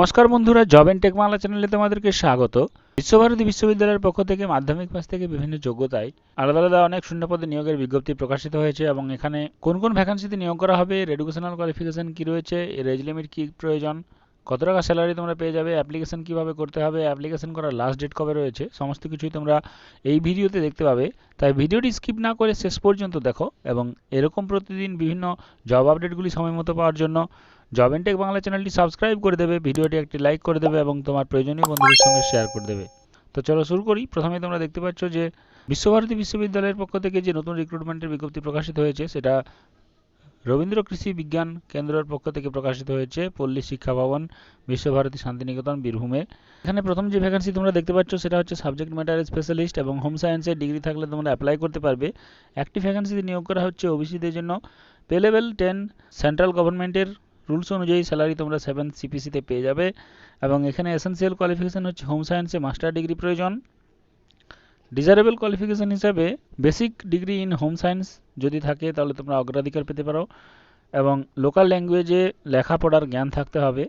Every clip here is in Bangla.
নমস্কার বন্ধুরা, জব এন্ড টেক বাংলা চ্যানেলে তোমাদেরকে স্বাগত। বিশ্বভারতী বিশ্ববিদ্যালয়ের পক্ষ থেকে মাধ্যমিক পাস থেকে বিভিন্ন যোগ্যতায় আলাদা আলাদা অনেক শূন্যপদে নিয়োগের বিজ্ঞপ্তি প্রকাশিত হয়েছে এবং এখানে কোন কোন ভ্যাকান্সিতে নিয়োগ করা হবে, এর এডুকেশনাল কোয়ালিফিকেশন কি রয়েছে, এর এজ লিমিট কি প্রয়োজন, কত টাকা স্যালারি তোমরা পেয়ে যাবে, অ্যাপ্লিকেশন কিভাবে করতে হবে, অ্যাপ্লিকেশন করার লাস্ট ডেট কবে রয়েছে, সমস্ত কিছুই তোমরা এই ভিডিওতে দেখতে পাবে। তাই ভিডিওটি স্কিপ না করে শেষ পর্যন্ত দেখো এবং এরকম প্রতিদিন বিভিন্ন জব আপডেটগুলি সময় মতো পাওয়ার জন্য জব এন্ড টেক বাংলা চ্যানেলটি সাবস্ক্রাইব করে দেবে, ভিডিওটি একটি লাইক করে দেবে এবং তোমার প্রয়োজনীয় বন্ধুদের সঙ্গে শেয়ার করে দেবে। তো চলো শুরু করি। প্রথমে তোমরা দেখতে পাচ্ছ যে বিশ্বভারতী বিশ্ববিদ্যালয়ের পক্ষ থেকে যে নতুন রিক্রুটমেন্টের বিজ্ঞপ্তি প্রকাশিত হয়েছে সেটা রবীন্দ্র কৃষি বিজ্ঞান কেন্দ্রের পক্ষ থেকে প্রকাশিত হয়েছে, পল্লী শিক্ষা ভবন, বিশ্বভারতী শান্তিনিকেতন, বীরভূমে। এখানে প্রথম যে ভ্যাকান্সি তোমরা দেখতে পাচ্ছ সেটা হচ্ছে সাবজেক্ট ম্যাটার স্পেশালিস্ট এবং হোম সায়েন্সের ডিগ্রি থাকলে তোমরা অ্যাপ্লাই করতে পারবে। একটি ভ্যাকান্সিতে নিয়োগ করা হচ্ছে ওবিসিদের জন্য। পে লেভেল 10 সেন্ট্রাল গভর্নমেন্টের রুলস অনুযায়ী স্যালারি তোমরা 7 সিপিসিতে পেয়ে যাবে এবং এখানে এসেনশিয়াল কোয়ালিফিকেশন হচ্ছে হোম সায়েন্সে মাস্টার ডিগ্রি প্রয়োজন। ডিজারেবল কোয়ালিফিকেশন হিসাবে basic degree in home science যদি থাকে তাহলে তোমরা অগ্রাধিকার পেতে পারো এবং লোকাল ল্যাঙ্গুয়েজে লেখাপড়ার জ্ঞান থাকতে হবে।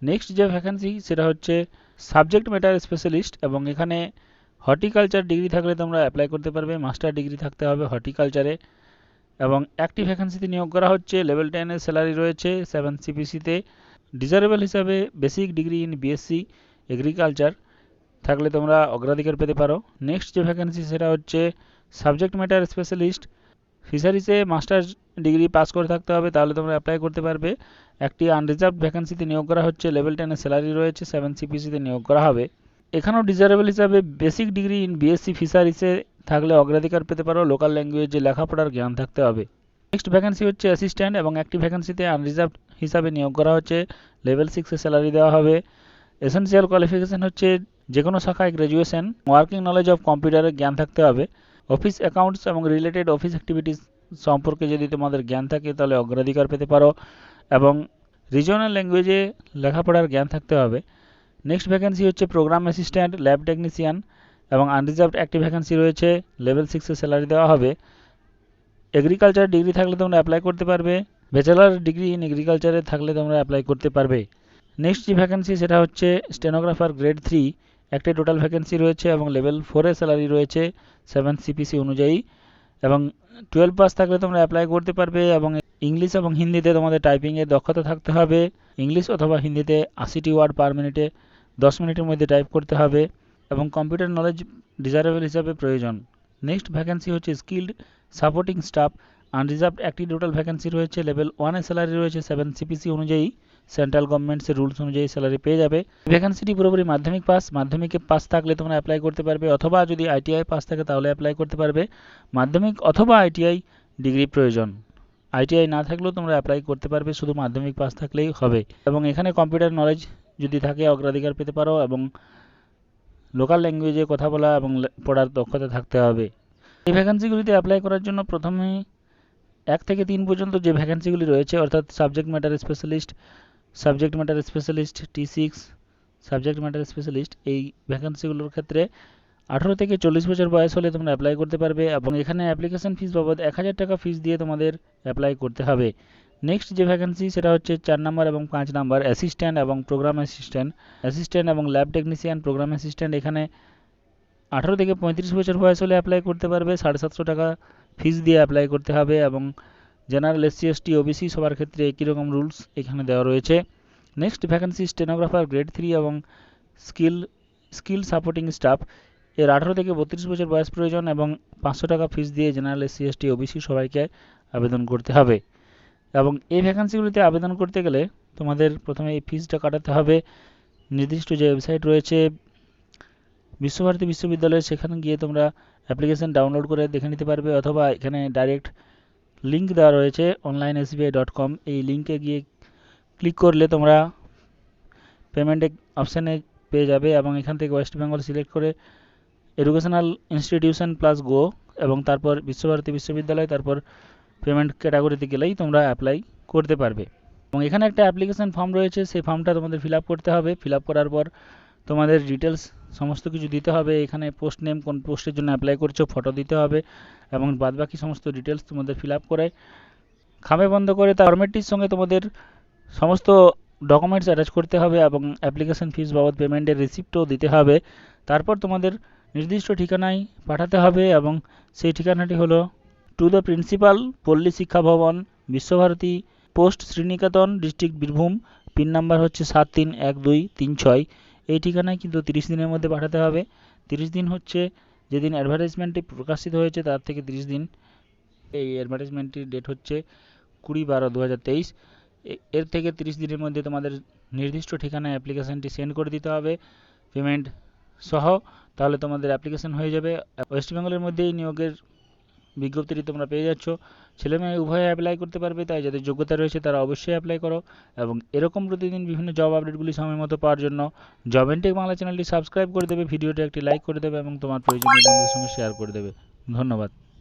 নেক্সট যে ভ্যাকান্সি সেটা হচ্ছে সাবজেক্ট ম্যাটার স্পেশালিস্ট এবং এখানে হর্টিকালচার ডিগ্রি থাকলে তোমরা অ্যাপ্লাই করতে পারবে, মাস্টার ডিগ্রি থাকতে হবে হর্টিকালচারে। এবং একটি ভ্যাকান্সিতে নিয়োগ করা হচ্ছে, লেভেল 10 এর স্যালারি রয়েছে 7 সিপিসিতে। ডিজারেবল হিসাবে basic degree in BSc agriculture থাকলে তোমরা অগ্রাধিকার পেতে পারো। নেক্সট যে ভ্যাকান্সি সেটা হচ্ছে সাবজেক্ট ম্যাটার স্পেশালিস্ট, ফিশারিসে মাস্টার্স ডিগ্রি পাস করে থাকতে হবে তাহলে তোমরা অ্যাপ্লাই করতে পারবে। একটি আনরিজার্ভড ভ্যাকান্সিতে নিয়োগ করা হচ্ছে, লেভেল 10 এর স্যালারি রয়েছে 7 সিপিসিতে নিয়োগ করা হবে। এখানেও ডিজারেবল হিসাবে বেসিক ডিগ্রি ইন বিএসসি ফিশারিসে থাকলে অগ্রাধিকার পেতে পারো, লোকাল ল্যাঙ্গুয়েজে লেখাপড়ার জ্ঞান থাকতে হবে। নেক্সট ভ্যাকান্সি হচ্ছে অ্যাসিস্ট্যান্ট এবং একটি ভ্যাকান্সিতে আনরিজার্ভড হিসাবে নিয়োগ করা হচ্ছে, লেভেল 6 এর স্যালারি দেওয়া হবে। এসেনশিয়াল কোয়ালিফিকেশন হচ্ছে যে কোনো শাখায় গ্র্যাজুয়েশন, ওয়ার্কিং নলেজ অফ কম্পিউটারের জ্ঞান থাকতে হবে। অফিস অ্যাকাউন্টস এবং রিলেটেড অফিস অ্যাক্টিভিটিস সম্পর্কে যদি তোমাদের জ্ঞান থাকে তাহলে অগ্রাধিকার পেতে পারো এবং রিজনাল ল্যাঙ্গুয়েজে লেখাপড়ার জ্ঞান থাকতে হবে। নেক্সট ভ্যাকান্সি হচ্ছে প্রোগ্রাম অ্যাসিস্ট্যান্ট, ল্যাব টেকনিশিয়ান এবং আনরিজার্ভড একটি ভ্যাকান্সি রয়েছে, লেভেল 6 এর স্যালারি দেওয়া হবে। এগ্রিকালচার ডিগ্রি থাকলে তোমরা অ্যাপ্লাই করতে পারবে, ব্যাচেলার ডিগ্রি ইন এগ্রিকালচারে থাকলে তোমরা অ্যাপ্লাই করতে পারবে। নেক্সট যে ভ্যাকান্সি সেটা হচ্ছে স্টেনোগ্রাফার গ্রেড 3, একটি টোটাল ভ্যাকান্সি রয়েছে এবং লেভেল 4 এর স্যালারি রয়েছে 7 সিপিসি অনুযায়ী এবং 12 পাস থাকলে তোমরা অ্যাপ্লাই করতে পারবে এবং ইংলিশ এবং হিন্দিতে তোমাদের টাইপিংয়ের দক্ষতা থাকতে হবে। ইংলিশ অথবা হিন্দিতে 80টি ওয়ার্ড পার মিনিটে 10 মিনিটের মধ্যে টাইপ করতে হবে এবং কম্পিউটার নলেজ ডিজারেবল হিসাবে প্রয়োজন। নেক্সট ভ্যাকান্সি হচ্ছে স্কিল্ড সাপোর্টিং স্টাফ, আনরিজার্ভড একটি টোটাল ভ্যাকান্সি রয়েছে, লেভেল 1 এর স্যালারি রয়েছে 7 সিপিসি অনুযায়ী, সেন্ট্রাল গভর্নমেন্টসের রুলস অনুযায়ী স্যালারি পেয়ে যাবে। ভ্যাকান্সিটি পুরোপুরি মাধ্যমিক পাস, মাধ্যমিকে পাস থাকলে তোমরা অ্যাপ্লাই করতে পারবে অথবা যদি আইটিআই পাস থাকে তাহলে অ্যাপ্লাই করতে পারবে। মাধ্যমিক অথবা আইটিআই ডিগ্রি প্রয়োজন, আইটিআই না থাকলেও তোমরা অ্যাপ্লাই করতে পারবে, শুধু মাধ্যমিক পাস থাকলেই হবে এবং এখানে কম্পিউটার নলেজ যদি থাকে অগ্রাধিকার পেতে পারো এবং লোকাল ল্যাঙ্গুয়েজে কথা বলা এবং পড়ার দক্ষতা থাকতে হবে। এই ভ্যাকান্সিগুলিতে অ্যাপ্লাই করার জন্য প্রথমেই 1 থেকে 3 পর্যন্ত যে ভ্যাকান্সিগুলি রয়েছে অর্থাৎ subject matter specialist T6 subject matter specialist, এই ভ্যাকান্সিগুলোর ক্ষেত্রে 18 থেকে 40 বছর বয়স হলে তোমরা অ্যাপ্লাই করতে পারবে এবং এখানে অ্যাপ্লিকেশন ফিস বাবদ 1000 টাকা ফিস দিয়ে তোমাদের অ্যাপ্লাই করতে হবে। নেক্সট যে ভ্যাকান্সি সেটা হচ্ছে 4 নম্বর এবং 5 নম্বর অ্যাসিস্ট্যান্ট এবং প্রোগ্রাম অ্যাসিস্ট্যান্ট এবং ল্যাব টেকনিশিয়ান, প্রোগ্রাম অ্যাসিস্ট্যান্ট। এখানে 18 থেকে 35 বছর বয়স হলে অ্যাপ্লাই করতে পারবে, 750 টাকা ফিস দিয়ে অ্যাপ্লাই করতে হবে এবং জেনারেল এসসি এসটি ওবিসি সবার ক্ষেত্রে একই রকম রুলস এখানে দেওয়া রয়েছে। নেক্সট ভ্যাকান্সি স্টেনোগ্রাফার গ্রেড 3 এবং স্কিল সাপোর্টিং স্টাফ, এর 18 থেকে 32 বছর বয়স প্রয়োজন এবং 500 টাকা ফিস দিয়ে জেনারেল এসসি এসটি ওবিসি সবাইকে আবেদন করতে হবে এবং এই ভ্যাকান্সিগুলিতে আবেদন করতে গেলে তোমাদের প্রথমে এই ফিসটা কাটাতে হবে। নির্দিষ্ট যে ওয়েবসাইট রয়েছে বিশ্বভারতী বিশ্ববিদ্যালয় সেখানে গিয়ে তোমরা অ্যাপ্লিকেশন ডাউনলোড করে দেখে নিতে পারবে অথবা এখানে ডাইরেক্ট লিঙ্ক দেওয়া রয়েছে onlinesbi.com, এই লিঙ্কে গিয়ে ক্লিক করলে তোমরা পেমেন্ট অপশানে পেয়ে যাবে এবং এখান থেকে ওয়েস্ট বেঙ্গল সিলেক্ট করে এডুকেশনাল ইনস্টিটিউশন প্লাস গো এবং তারপর বিশ্বভারতী বিশ্ববিদ্যালয়, তারপর পেমেন্ট ক্যাটাগরিতে গেলেই তোমরা অ্যাপ্লাই করতে পারবে এবং এখানে একটা অ্যাপ্লিকেশন ফর্ম রয়েছে, সেই ফর্মটা তোমাদের ফিল আপ করতে হবে। ফিল আপ করার পর তোমাদের ডিটেলস সমস্ত কিছু দিতে হবে, এখানে পোস্ট নেম, কোন পোস্টের জন্য অ্যাপ্লাই করছো, ফটো দিতে হবে এবং বাদবাকি সমস্ত ডিটেলস তোমাদের ফিল আপ করে খামে বন্ধ করে তার ফরম্যাটটির সঙ্গে তোমাদের সমস্ত ডকুমেন্টস অ্যাটাচ করতে হবে এবং অ্যাপ্লিকেশন ফিস বাবদ পেমেন্টের রিসিপ্টও দিতে হবে। তারপর তোমাদের নির্দিষ্ট ঠিকানায় পাঠাতে হবে এবং সেই ঠিকানাটি হলো to the principal, Palli Siksha Bhavana, Visvabharati, post Sriniketan, district Birbhum. Pin number হচ্ছে 731236। এই ঠিকানায় কিন্তু 30 দিনের মধ্যে পাঠাতে হবে। 30 দিন হচ্ছে যেদিন অ্যাডভার্টাইজমেন্টটি প্রকাশিত হয়েছে তার থেকে 30 দিন। এই অ্যাডভার্টাইজমেন্টটির ডেট হচ্ছে 20/12/2023। এর থেকে 30 দিনের মধ্যে তোমাদের নির্দিষ্ট ঠিকানায় অ্যাপ্লিকেশানটি সেন্ড করে দিতে হবে পেমেন্ট সহ। তাহলে তোমাদের অ্যাপ্লিকেশান হয়ে যাবে। ওয়েস্ট বেঙ্গলের মধ্যেই নিয়োগের বিজ্ঞপ্তিটি তোমরা পেয়ে যাচ্ছ। ছেলে মেয়ে উভয়ে অ্যাপ্লাই করতে পারবে, তাই যাদের যোগ্যতা রয়েছে তারা অবশ্যই অ্যাপ্লাই করো। এবং এরকম প্রতিদিন বিভিন্ন জব আপডেটগুলি সময় মতো পাওয়ার জন্য জব এন্ড টেক বাংলা চ্যানেলটি সাবস্ক্রাইব করে দেবে, ভিডিওটি একটি লাইক করে দেবে এবং তোমার প্রয়োজনীয় বন্ধুদের সঙ্গে শেয়ার করে দেবে। ধন্যবাদ।